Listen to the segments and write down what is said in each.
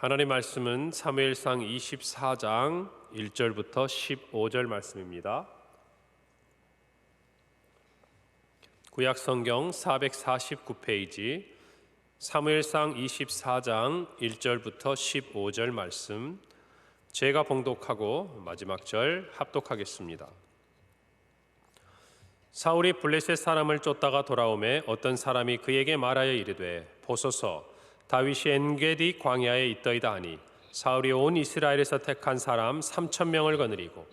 하나님 말씀은 사무엘상 24장 1절부터 15절 말씀입니다. 구약 성경 449페이지 사무엘상 24장 1절부터 15절 말씀, 제가 봉독하고 마지막 절 합독하겠습니다. 사울이 블레셋 사람을 쫓다가 돌아오매 어떤 사람이 그에게 말하여 이르되, 보소서, 다윗이 엔게디 광야에 있더이다 하니, 사울이 온 이스라엘에서 택한 사람 3,000명을 거느리고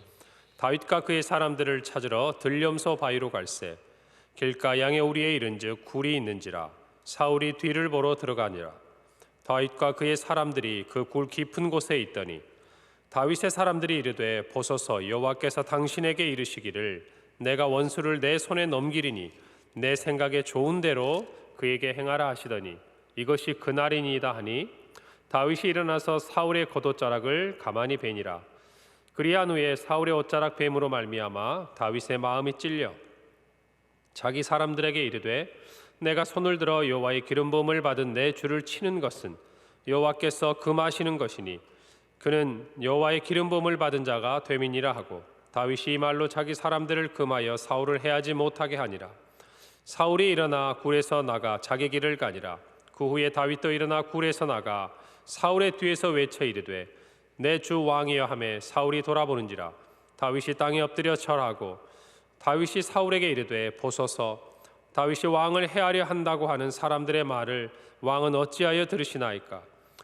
다윗과 그의 사람들을 찾으러 들렴소 바위로 갈새 길가 양의 우리에 이른즉 굴이 있는지라. 사울이 뒤를 보러 들어가니라. 다윗과 그의 사람들이 그 굴 깊은 곳에 있더니 다윗의 사람들이 이르되, 보소서, 여호와께서 당신에게 이르시기를 내가 원수를 내 손에 넘기리니 내 생각에 좋은 대로 그에게 행하라 하시더니 이것이 그날이니이다 하니, 다윗이 일어나서 사울의 겉옷자락을 가만히 베니라. 그리한 후에 사울의 옷자락 뱀으로 말미암아 다윗의 마음이 찔려 자기 사람들에게 이르되, 내가 손을 들어 여호와의 기름 부음을 받은 내 주를 치는 것은 여호와께서 금하시는 것이니 그는 여호와의 기름 부음을 받은 자가 됨이니라 하고, 다윗이 이 말로 자기 사람들을 금하여 사울을 해하지 못하게 하니라. 사울이 일어나 굴에서 나가 자기 길을 가니라. 그 후에 다윗도 일어나 굴에서 나가 사울의 뒤에서 외쳐 이르되, 내 주 왕이여 하매 사울이 돌아보는지라. 다윗이 땅에 엎드려 절하고 다윗이 사울에게 이르되, 보소서, 다윗이 왕을 해하려 한다고 하는 사람들의 말을 왕은 어찌하여 들으시나이까?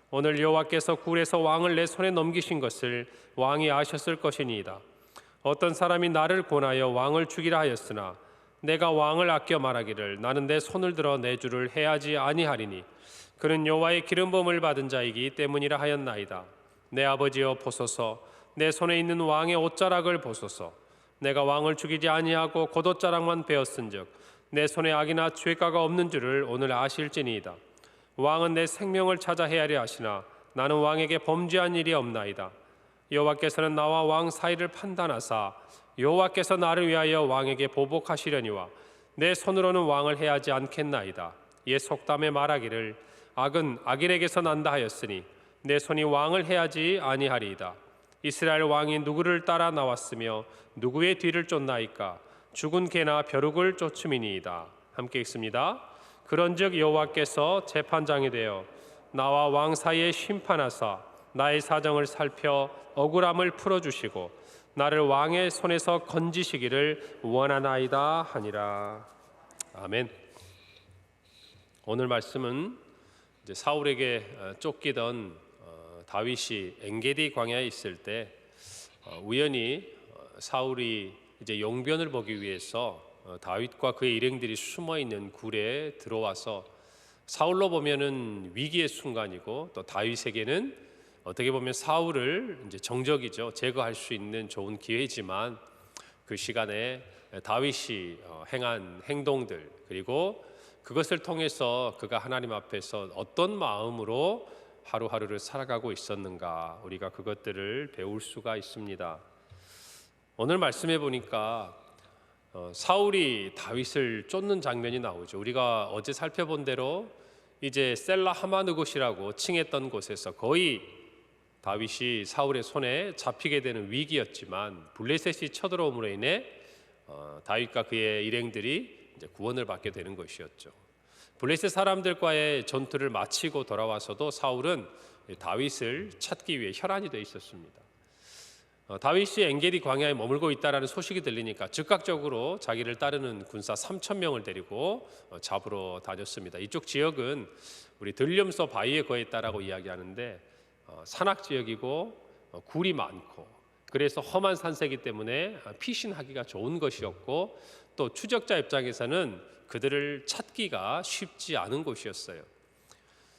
오늘 여호와께서 굴에서 왕을 내 손에 넘기신 것을 왕이 아셨을 것이니이다. 어떤 사람이 나를 권하여 왕을 죽이라 하였으나 내가 왕을 아껴 말하기를 나는 내 손을 들어 내 주를 해하지 아니하리니 그는 여호와의 기름 부음을 받은 자이기 때문이라 하였나이다. 내 아버지여, 보소서, 내 손에 있는 왕의 옷자락을 보소서. 내가 왕을 죽이지 아니하고 겉옷자락만 베었은즉 내 손에 악이나 죄가가 없는 줄을 오늘 아실지니이다. 왕은 내 생명을 찾아 헤아려 하시나 나는 왕에게 범죄한 일이 없나이다. 여호와께서는 나와 왕 사이를 판단하사 여호와께서 나를 위하여 왕에게 보복하시려니와 내 손으로는 왕을 해하지 않겠나이다. 옛 속담에 말하기를 악은 악인에게서 난다 하였으니 내 손이 왕을 해하지 아니하리이다. 이스라엘 왕이 누구를 따라 나왔으며 누구의 뒤를 쫓나이까? 죽은 개나 벼룩을 쫓음이니이다. 함께 읽습니다. 그런즉 여호와께서 재판장이 되어 나와 왕 사이에 심판하사 나의 사정을 살펴 억울함을 풀어주시고 나를 왕의 손에서 건지시기를 원하나이다 하니라. 아멘. 오늘 말씀은 이제 사울에게 쫓기던 다윗이 엔게디 광야에 있을 때 우연히 사울이 이제 용변을 보기 위해서 다윗과 그의 일행들이 숨어 있는 굴에 들어와서, 사울로 보면은 위기의 순간이고 또 다윗에게는 어떻게 보면 사울을 이제 정적이죠, 제거할 수 있는 좋은 기회지만 그 시간에 다윗이 행한 행동들, 그리고 그것을 통해서 그가 하나님 앞에서 어떤 마음으로 하루하루를 살아가고 있었는가, 우리가 그것들을 배울 수가 있습니다. 오늘 말씀해 보니까 사울이 다윗을 쫓는 장면이 나오죠. 우리가 어제 살펴본 대로 이제 셀라 하마느곳이라고 칭했던 곳에서 거의 다윗이 사울의 손에 잡히게 되는 위기였지만 블레셋이 쳐들어옴으로 인해 다윗과 그의 일행들이 이제 구원을 받게 되는 것이었죠. 블레셋 사람들과의 전투를 마치고 돌아와서도 사울은 다윗을 찾기 위해 혈안이 되어 있었습니다. 다윗이 엔게디 광야에 머물고 있다라는 소식이 들리니까 즉각적으로 자기를 따르는 군사 3,000명을 데리고 잡으러 다녔습니다. 이쪽 지역은 우리 들렴소 바위에 거했다라고 이야기하는데 산악 지역이고 굴이 많고 그래서 험한 산세이기 때문에 피신하기가 좋은 것이었고 또 추적자 입장에서는 그들을 찾기가 쉽지 않은 곳이었어요.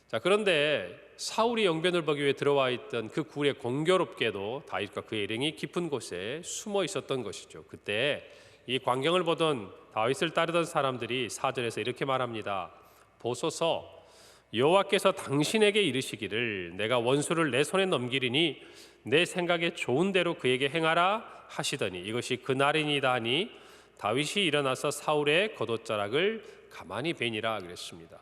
자, 그런데 사울이 용변을 보기 위해 들어와 있던 그 굴에 공교롭게도 다윗과 그의 일행이 깊은 곳에 숨어 있었던 것이죠. 그때 이 광경을 보던 다윗을 따르던 사람들이 4절에서 이렇게 말합니다. 보소서, 여호와께서 당신에게 이르시기를 내가 원수를 내 손에 넘기리니 내 생각에 좋은 대로 그에게 행하라 하시더니 이것이 그날이니이다 하니, 다윗이 일어나서 사울의 겉옷자락을 가만히 베니라 그랬습니다.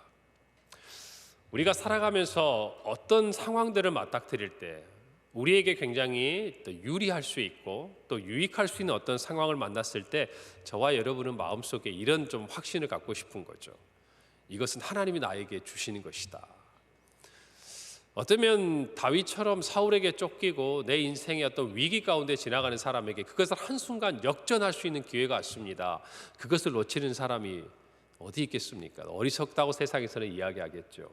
우리가 살아가면서 어떤 상황들을 맞닥뜨릴 때 우리에게 굉장히 또 유리할 수 있고 또 유익할 수 있는 어떤 상황을 만났을 때 저와 여러분은 마음속에 이런 좀 확신을 갖고 싶은 거죠. 이것은 하나님이 나에게 주시는 것이다. 어쩌면 다윗처럼 사울에게 쫓기고 내 인생의 어떤 위기 가운데 지나가는 사람에게 그것을 한순간 역전할 수 있는 기회가 왔습니다. 그것을 놓치는 사람이 어디 있겠습니까? 어리석다고 세상에서는 이야기하겠죠.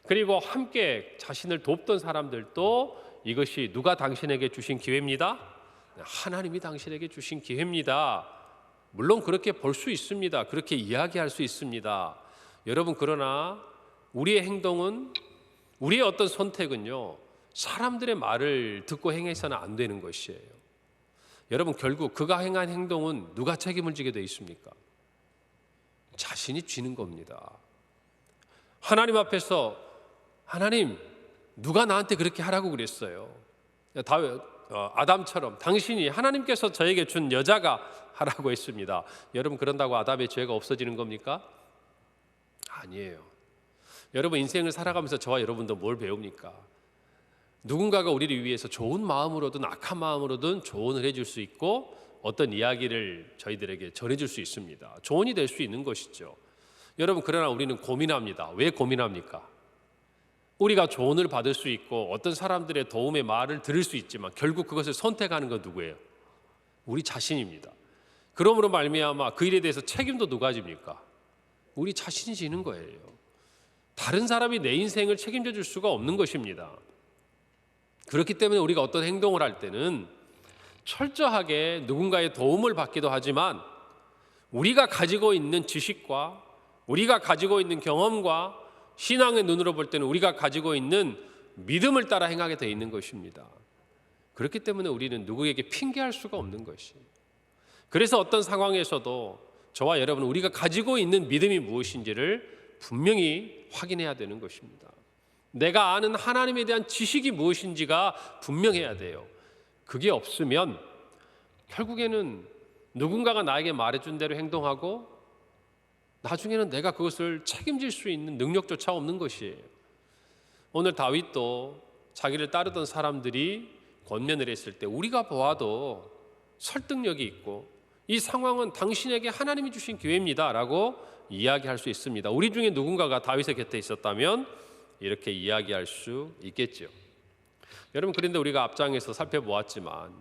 그리고 함께 자신을 돕던 사람들도 이것이 누가 당신에게 주신 기회입니다? 하나님이 당신에게 주신 기회입니다. 물론 그렇게 볼 수 있습니다. 그렇게 이야기할 수 있습니다. 여러분, 그러나 우리의 행동은, 우리의 어떤 선택은요, 사람들의 말을 듣고 행해서는 안 되는 것이에요. 여러분, 결국 그가 행한 행동은 누가 책임을 지게 돼 있습니까? 자신이 지는 겁니다. 하나님 앞에서, 하나님, 누가 나한테 그렇게 하라고 그랬어요? 아담처럼 당신이, 하나님께서 저에게 준 여자가 하라고 했습니다. 여러분, 그런다고 아담의 죄가 없어지는 겁니까? 아니에요. 여러분, 인생을 살아가면서 저와 여러분도 뭘 배웁니까? 누군가가 우리를 위해서 좋은 마음으로든 악한 마음으로든 조언을 해줄 수 있고 어떤 이야기를 저희들에게 전해줄 수 있습니다. 조언이 될 수 있는 것이죠. 여러분, 그러나 우리는 고민합니다. 왜 고민합니까? 우리가 조언을 받을 수 있고 어떤 사람들의 도움의 말을 들을 수 있지만 결국 그것을 선택하는 건 누구예요? 우리 자신입니다. 그러므로 말미암아 그 일에 대해서 책임도 누가 집니까? 우리 자신이 지는 거예요. 다른 사람이 내 인생을 책임져 줄 수가 없는 것입니다. 그렇기 때문에 우리가 어떤 행동을 할 때는 철저하게 누군가의 도움을 받기도 하지만 우리가 가지고 있는 지식과 우리가 가지고 있는 경험과 신앙의 눈으로 볼 때는 우리가 가지고 있는 믿음을 따라 행하게 되어 있는 것입니다. 그렇기 때문에 우리는 누구에게 핑계할 수가 없는 것이에요. 그래서 어떤 상황에서도 저와 여러분은 우리가 가지고 있는 믿음이 무엇인지를 분명히 확인해야 되는 것입니다. 내가 아는 하나님에 대한 지식이 무엇인지가 분명해야 돼요. 그게 없으면 결국에는 누군가가 나에게 말해준 대로 행동하고 나중에는 내가 그것을 책임질 수 있는 능력조차 없는 것이에요. 오늘 다윗도 자기를 따르던 사람들이 권면을 했을 때 우리가 보아도 설득력이 있고 이 상황은 당신에게 하나님이 주신 기회입니다 라고 이야기할 수 있습니다. 우리 중에 누군가가 다윗의 곁에 있었다면 이렇게 이야기할 수 있겠죠. 여러분, 그런데 우리가 앞장에서 살펴보았지만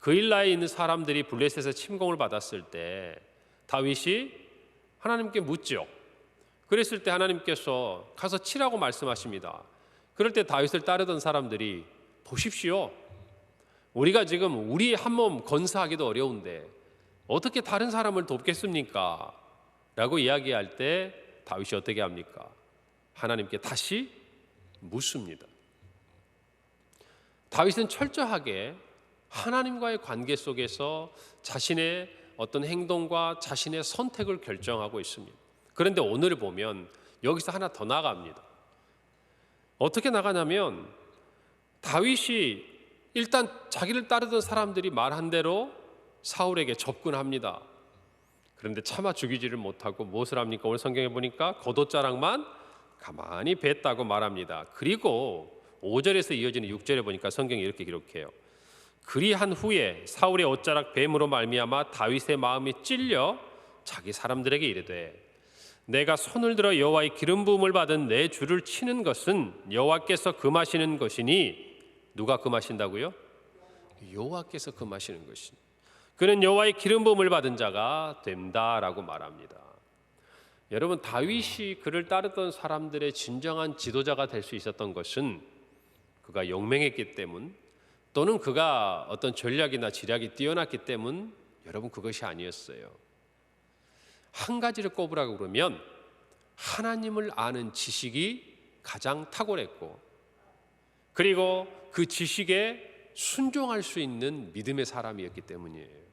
그일라에 있는 사람들이 블레셋에서 침공을 받았을 때 다윗이 하나님께 묻죠. 그랬을 때 하나님께서 가서 치라고 말씀하십니다. 그럴 때 다윗을 따르던 사람들이 보십시오. 우리가 지금 우리 한 몸 건사하기도 어려운데 어떻게 다른 사람을 돕겠습니까? 라고 이야기할 때 다윗이 어떻게 합니까? 하나님께 다시 묻습니다. 다윗은 철저하게 하나님과의 관계 속에서 자신의 어떤 행동과 자신의 선택을 결정하고 있습니다. 그런데 오늘을 보면 여기서 하나 더 나아갑니다. 어떻게 나가냐면 다윗이 일단 자기를 따르던 사람들이 말한 대로 사울에게 접근합니다. 그런데 차마 죽이지를 못하고 무엇을 합니까? 오늘 성경에 보니까 겉옷자락만 가만히 뱉다고 말합니다. 그리고 5절에서 이어지는 6절에 보니까 성경이 이렇게 기록해요. 그리한 후에 사울의 옷자락 뱀으로 말미암아 다윗의 마음이 찔려 자기 사람들에게 이르되 내가 손을 들어 여호와의 기름 부음을 받은 내 주를 치는 것은 여호와께서 금하시는 것이니. 누가 금하신다고요? 여호와께서 금하시는 것이니 그는 여호와의 기름 부음을 받은 자가 된다라고 말합니다. 여러분, 다윗이 그를 따르던 사람들의 진정한 지도자가 될 수 있었던 것은 그가 용맹했기 때문 또는 그가 어떤 전략이나 지략이 뛰어났기 때문, 여러분, 그것이 아니었어요. 한 가지를 꼽으라고 그러면 하나님을 아는 지식이 가장 탁월했고 그리고 그 지식에 순종할 수 있는 믿음의 사람이었기 때문이에요.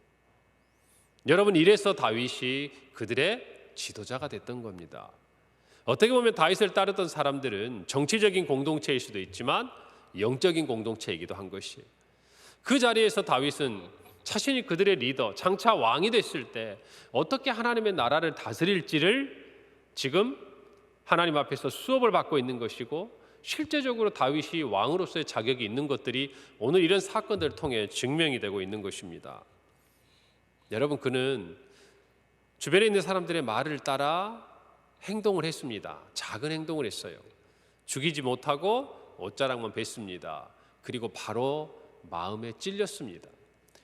여러분, 이래서 다윗이 그들의 지도자가 됐던 겁니다. 어떻게 보면 다윗을 따르던 사람들은 정치적인 공동체일 수도 있지만 영적인 공동체이기도 한 것이에요. 그 자리에서 다윗은 자신이 그들의 리더, 장차 왕이 됐을 때 어떻게 하나님의 나라를 다스릴지를 지금 하나님 앞에서 수업을 받고 있는 것이고 실제적으로 다윗이 왕으로서의 자격이 있는 것들이 오늘 이런 사건들을 통해 증명이 되고 있는 것입니다. 여러분, 그는 주변에 있는 사람들의 말을 따라 행동을 했습니다. 작은 행동을 했어요. 죽이지 못하고 옷자락만 뱄습니다. 그리고 바로 마음에 찔렸습니다.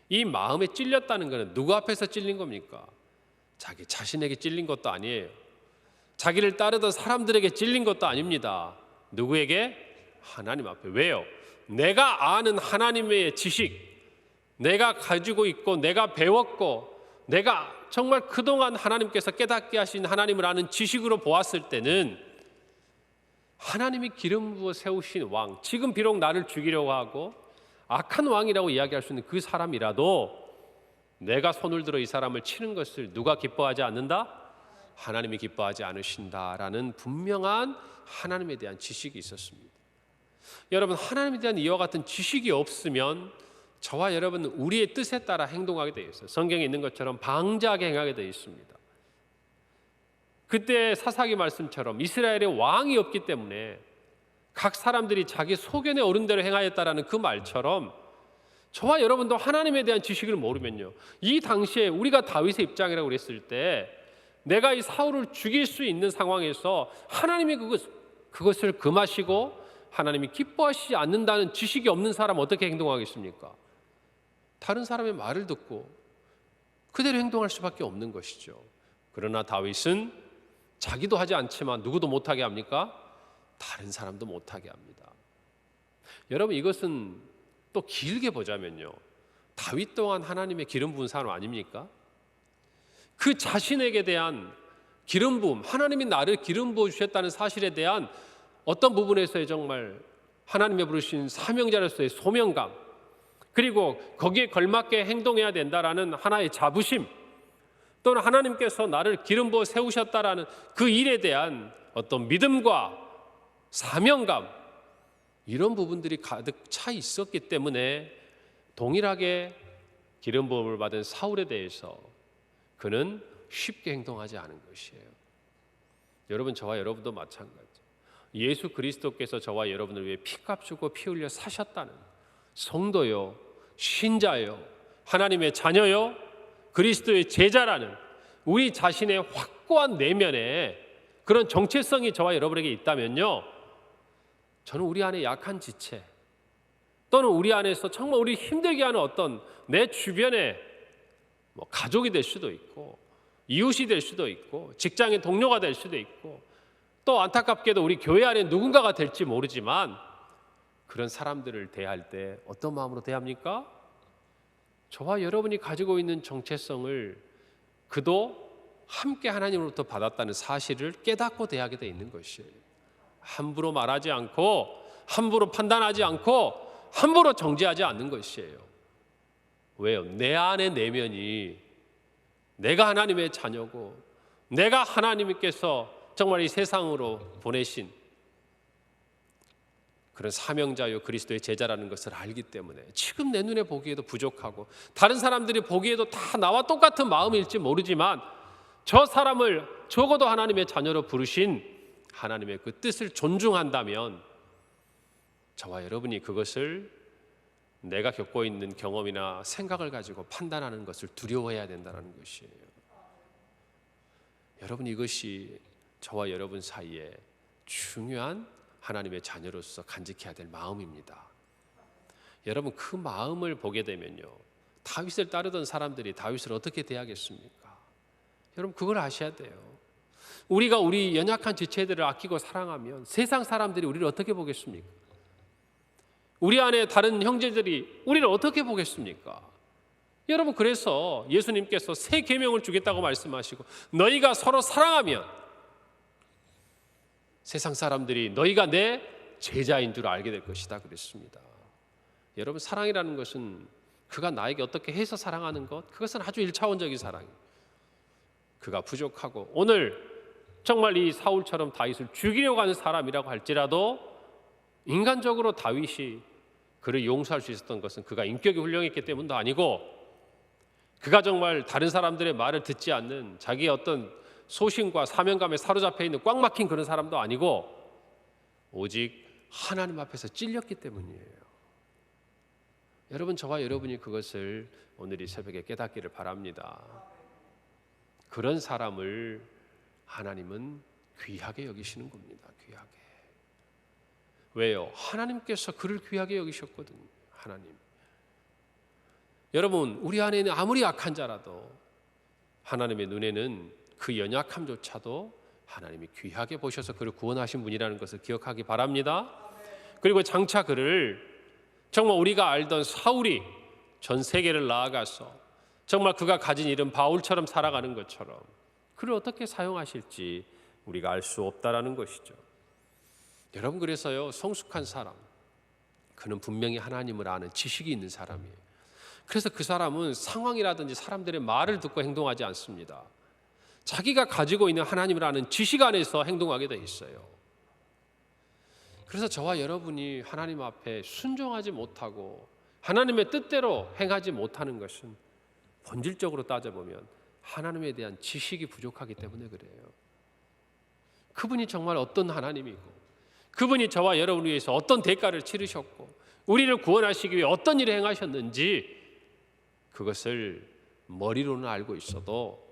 이 마음에 찔렸다는 것은 누구 앞에서 찔린 겁니까? 자기 자신에게 찔린 것도 아니에요. 자기를 따르던 사람들에게 찔린 것도 아닙니다. 누구에게? 하나님 앞에. 왜요? 내가 아는 하나님의 지식, 내가 가지고 있고 내가 배웠고 내가 정말 그동안 하나님께서 깨닫게 하신 하나님을 아는 지식으로 보았을 때는 하나님이 기름 부어 세우신 왕, 지금 비록 나를 죽이려고 하고 악한 왕이라고 이야기할 수 있는 그 사람이라도 내가 손을 들어 이 사람을 치는 것을 누가 기뻐하지 않는다? 하나님이 기뻐하지 않으신다라는 분명한 하나님에 대한 지식이 있었습니다. 여러분, 하나님에 대한 이와 같은 지식이 없으면 저와 여러분은 우리의 뜻에 따라 행동하게 되어 있어요. 성경에 있는 것처럼 방자하게 행하게 되어 있습니다. 그때 사사기 말씀처럼 이스라엘의 왕이 없기 때문에 각 사람들이 자기 소견에 오른 대로 행하였다라는 그 말처럼 저와 여러분도 하나님에 대한 지식을 모르면요, 이 당시에 우리가 다윗의 입장이라고 그랬을 때 내가 이 사울을 죽일 수 있는 상황에서 하나님이 그것을 금하시고 하나님이 기뻐하시지 않는다는 지식이 없는 사람 어떻게 행동하겠습니까? 다른 사람의 말을 듣고 그대로 행동할 수밖에 없는 것이죠. 그러나 다윗은 자기도 하지 않지만 누구도 못하게 합니까? 다른 사람도 못하게 합니다. 여러분, 이것은 또 길게 보자면요, 다윗 또한 하나님의 기름 부은 사람 아닙니까? 그 자신에게 대한 기름 부음, 하나님이 나를 기름 부어 주셨다는 사실에 대한 어떤 부분에서의 정말 하나님의 부르신 사명자로서의 소명감, 그리고 거기에 걸맞게 행동해야 된다라는 하나의 자부심, 또는 하나님께서 나를 기름 부어 세우셨다라는 그 일에 대한 어떤 믿음과 사명감, 이런 부분들이 가득 차 있었기 때문에 동일하게 기름 부음을 받은 사울에 대해서 그는 쉽게 행동하지 않은 것이에요. 여러분, 저와 여러분도 마찬가지. 예수 그리스도께서 저와 여러분을 위해 피값 주고 피 흘려 사셨다는 성도요, 신자요, 하나님의 자녀요, 그리스도의 제자라는 우리 자신의 확고한 내면에 그런 정체성이 저와 여러분에게 있다면요, 저는 우리 안에 약한 지체 또는 우리 안에서 정말 우리 힘들게 하는 어떤 내 주변에 가족이 될 수도 있고 이웃이 될 수도 있고 직장의 동료가 될 수도 있고 또 안타깝게도 우리 교회 안에 누군가가 될지 모르지만 그런 사람들을 대할 때 어떤 마음으로 대합니까? 저와 여러분이 가지고 있는 정체성을 그도 함께 하나님으로부터 받았다는 사실을 깨닫고 대하게 돼 있는 것이에요. 함부로 말하지 않고 함부로 판단하지 않고 함부로 정죄하지 않는 것이에요. 왜요? 내 안의 내면이 내가 하나님의 자녀고 내가 하나님께서 정말 이 세상으로 보내신 그런 사명자요 그리스도의 제자라는 것을 알기 때문에 지금 내 눈에 보기에도 부족하고 다른 사람들이 보기에도 다 나와 똑같은 마음일지 모르지만 저 사람을 적어도 하나님의 자녀로 부르신 하나님의 그 뜻을 존중한다면 저와 여러분이 그것을 내가 겪고 있는 경험이나 생각을 가지고 판단하는 것을 두려워해야 된다는 것이에요. 여러분, 이것이 저와 여러분 사이에 중요한 하나님의 자녀로서 간직해야 될 마음입니다. 여러분, 그 마음을 보게 되면요, 다윗을 따르던 사람들이 다윗을 어떻게 대하겠습니까? 여러분, 그걸 아셔야 돼요. 우리가 우리 연약한 지체들을 아끼고 사랑하면 세상 사람들이 우리를 어떻게 보겠습니까? 우리 안에 다른 형제들이 우리를 어떻게 보겠습니까? 여러분, 그래서 예수님께서 새 계명을 주겠다고 말씀하시고 너희가 서로 사랑하면 세상 사람들이 너희가 내 제자인 줄 알게 될 것이다 그랬습니다. 여러분, 사랑이라는 것은 그가 나에게 어떻게 해서 사랑하는 것, 그것은 아주 1차원적인 사랑이에요. 그가 부족하고 오늘 정말 이 사울처럼 다윗을 죽이려고 하는 사람이라고 할지라도 인간적으로 다윗이 그를 용서할 수 있었던 것은 그가 인격이 훌륭했기 때문도 아니고 그가 정말 다른 사람들의 말을 듣지 않는 자기의 어떤 소신과 사명감에 사로잡혀 있는 꽉 막힌 그런 사람도 아니고 오직 하나님 앞에서 찔렸기 때문이에요. 여러분, 저와 여러분이 그것을 오늘 이 새벽에 깨닫기를 바랍니다. 그런 사람을 하나님은 귀하게 여기시는 겁니다. 귀하게. 왜요? 하나님께서 그를 귀하게 여기셨거든요. 하나님. 여러분, 우리 안에는 아무리 악한 자라도 하나님의 눈에는 그 연약함조차도 하나님이 귀하게 보셔서 그를 구원하신 분이라는 것을 기억하기 바랍니다. 그리고 장차 그를 정말 우리가 알던 사울이 전 세계를 나아가서 정말 그가 가진 이름 바울처럼 살아가는 것처럼 그를 어떻게 사용하실지 우리가 알 수 없다라는 것이죠. 여러분, 그래서요, 성숙한 사람, 그는 분명히 하나님을 아는 지식이 있는 사람이에요. 그래서 그 사람은 상황이라든지 사람들의 말을 듣고 행동하지 않습니다. 자기가 가지고 있는 하나님을 아는 지식 안에서 행동하게 돼 있어요. 그래서 저와 여러분이 하나님 앞에 순종하지 못하고 하나님의 뜻대로 행하지 못하는 것은 본질적으로 따져보면 하나님에 대한 지식이 부족하기 때문에 그래요. 그분이 정말 어떤 하나님이고 그분이 저와 여러분을 위해서 어떤 대가를 치르셨고 우리를 구원하시기 위해 어떤 일을 행하셨는지 그것을 머리로는 알고 있어도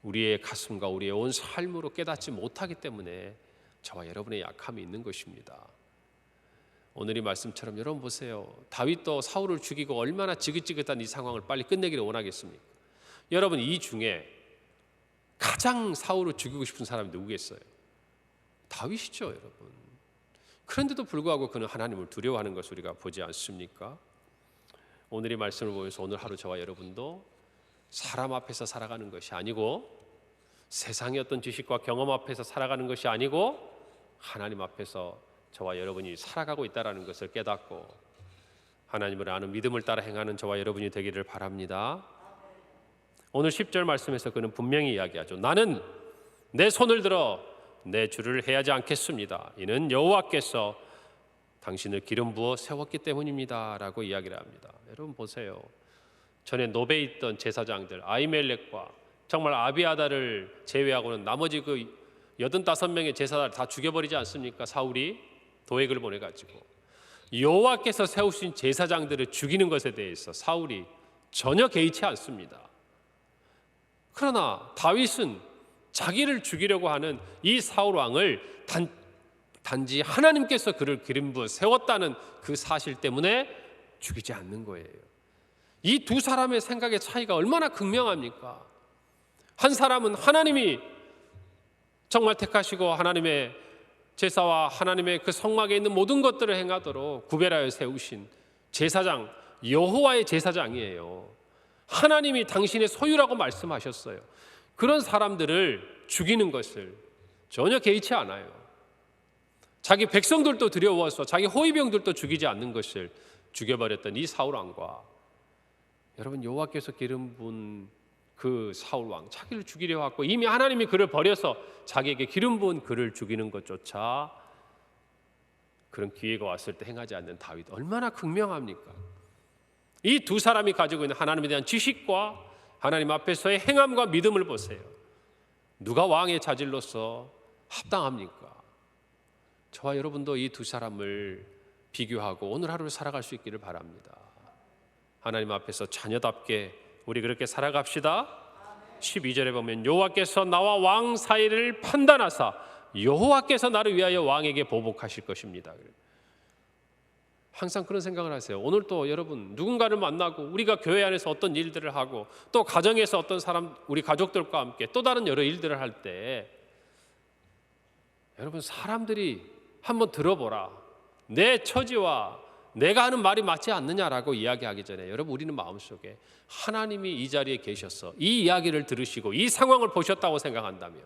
우리의 가슴과 우리의 온 삶으로 깨닫지 못하기 때문에 저와 여러분의 약함이 있는 것입니다. 오늘 이 말씀처럼 여러분 보세요. 다윗도 사울을 죽이고 얼마나 지긋지긋한 이 상황을 빨리 끝내기를 원하겠습니까? 여러분, 이 중에 가장 사울을 죽이고 싶은 사람이 누구겠어요? 다윗이죠, 여러분. 그런데도 불구하고 그는 하나님을 두려워하는 것을 우리가 보지 않습니까? 오늘 이 말씀을 보면서 오늘 하루 저와 여러분도 사람 앞에서 살아가는 것이 아니고 세상의 어떤 지식과 경험 앞에서 살아가는 것이 아니고 하나님 앞에서 저와 여러분이 살아가고 있다는 것을 깨닫고 하나님을 아는 믿음을 따라 행하는 저와 여러분이 되기를 바랍니다. 오늘 10절 말씀에서 그는 분명히 이야기하죠. 나는 내 손을 들어 내 주를 해하지 않겠습니다. 이는 여호와께서 당신을 기름 부어 세웠기 때문입니다 라고 이야기를 합니다. 여러분 보세요. 전에 노베에 있던 제사장들 아히멜렉과 정말 아비아다를 제외하고는 나머지 그 85명의 제사장을 다 죽여버리지 않습니까? 사울이 도액을 보내가지고 여호와께서 세우신 제사장들을 죽이는 것에 대해서 사울이 전혀 개의치 않습니다. 그러나 다윗은 자기를 죽이려고 하는 이 사울 왕을 단지 하나님께서 그를 기름 부어 세웠다는 그 사실 때문에 죽이지 않는 거예요. 이 두 사람의 생각의 차이가 얼마나 극명합니까? 한 사람은 하나님이 정말 택하시고 하나님의 제사와 하나님의 그 성막에 있는 모든 것들을 행하도록 구별하여 세우신 제사장, 여호와의 제사장이에요. 하나님이 당신의 소유라고 말씀하셨어요. 그런 사람들을 죽이는 것을 전혀 개의치 않아요. 자기 백성들도 두려워서 자기 호위병들도 죽이지 않는 것을 죽여버렸던 이 사울 왕과 여러분, 여호와께서 기름 부은 그 사울 왕, 자기를 죽이려 했고 이미 하나님이 그를 버려서 자기에게 기름 부은 그를 죽이는 것조차 그런 기회가 왔을 때 행하지 않는 다윗, 얼마나 극명합니까? 이 두 사람이 가지고 있는 하나님에 대한 지식과 하나님 앞에서의 행함과 믿음을 보세요. 누가 왕의 자질로서 합당합니까? 저와 여러분도 이 두 사람을 비교하고 오늘 하루를 살아갈 수 있기를 바랍니다. 하나님 앞에서 자녀답게 우리 그렇게 살아갑시다. 12절에 보면 여호와께서 나와 왕 사이를 판단하사 여호와께서 나를 위하여 왕에게 보복하실 것입니다. 항상 그런 생각을 하세요. 오늘 또 여러분 누군가를 만나고 우리가 교회 안에서 어떤 일들을 하고 또 가정에서 어떤 사람, 우리 가족들과 함께 또 다른 여러 일들을 할 때 여러분, 사람들이 한번 들어보라, 내 처지와 내가 하는 말이 맞지 않느냐라고 이야기하기 전에 여러분, 우리는 마음속에 하나님이 이 자리에 계셔서 이 이야기를 들으시고 이 상황을 보셨다고 생각한다면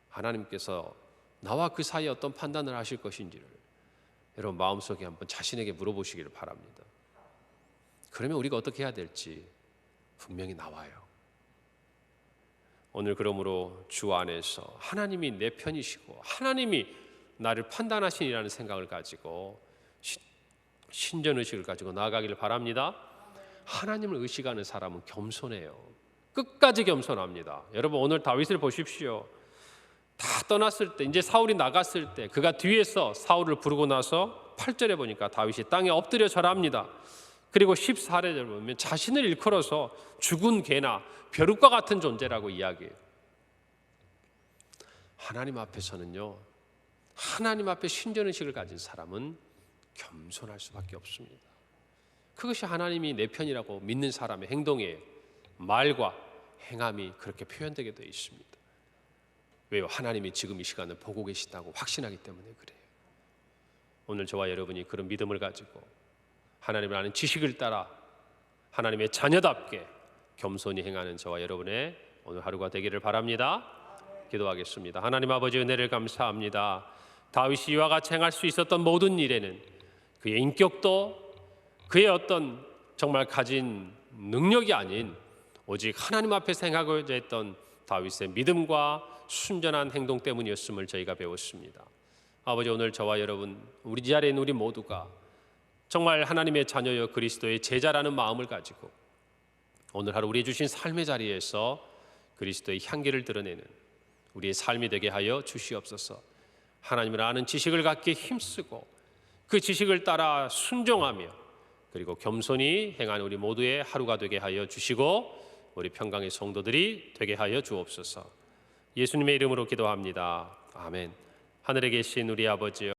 하나님께서 나와 그 사이에 어떤 판단을 하실 것인지를 여러분 마음속에 한번 자신에게 물어보시기를 바랍니다. 그러면 우리가 어떻게 해야 될지 분명히 나와요. 오늘 그러므로 주 안에서 하나님이 내 편이시고 하나님이 나를 판단하시니라는 생각을 가지고 신전의식을 가지고 나아가기를 바랍니다. 하나님을 의식하는 사람은 겸손해요. 끝까지 겸손합니다. 여러분 오늘 다윗을 보십시오. 다 떠났을 때, 이제 사울이 나갔을 때 그가 뒤에서 사울을 부르고 나서 8절에 보니까 다윗이 땅에 엎드려 절합니다. 그리고 14절에 보면 자신을 일컬어서 죽은 개나 벼룩과 같은 존재라고 이야기해요. 하나님 앞에서는요, 하나님 앞에 신전의식을 가진 사람은 겸손할 수밖에 없습니다. 그것이 하나님이 내 편이라고 믿는 사람의 행동이에요. 말과 행함이 그렇게 표현되게 되어 있습니다. 왜요? 하나님이 지금 이 시간을 보고 계시다고 확신하기 때문에 그래요. 오늘 저와 여러분이 그런 믿음을 가지고 하나님을 아는 지식을 따라 하나님의 자녀답게 겸손히 행하는 저와 여러분의 오늘 하루가 되기를 바랍니다. 기도하겠습니다. 하나님 아버지, 은혜를 감사합니다. 다윗이 이와 같이 행할 수 있었던 모든 일에는 그의 인격도 그의 어떤 정말 가진 능력이 아닌 오직 하나님 앞에서 행하고자 했던 다윗의 믿음과 순전한 행동 때문이었음을 저희가 배웠습니다. 아버지, 오늘 저와 여러분, 우리 자리에 있는 우리 모두가 정말 하나님의 자녀여 그리스도의 제자라는 마음을 가지고 오늘 하루 우리 주신 삶의 자리에서 그리스도의 향기를 드러내는 우리의 삶이 되게 하여 주시옵소서. 하나님을 아는 지식을 갖기에 힘쓰고 그 지식을 따라 순종하며 그리고 겸손히 행하는 우리 모두의 하루가 되게 하여 주시고 우리 평강의 성도들이 되게 하여 주옵소서. 예수님의 이름으로 기도합니다. 아멘. 하늘에 계신 우리 아버지여,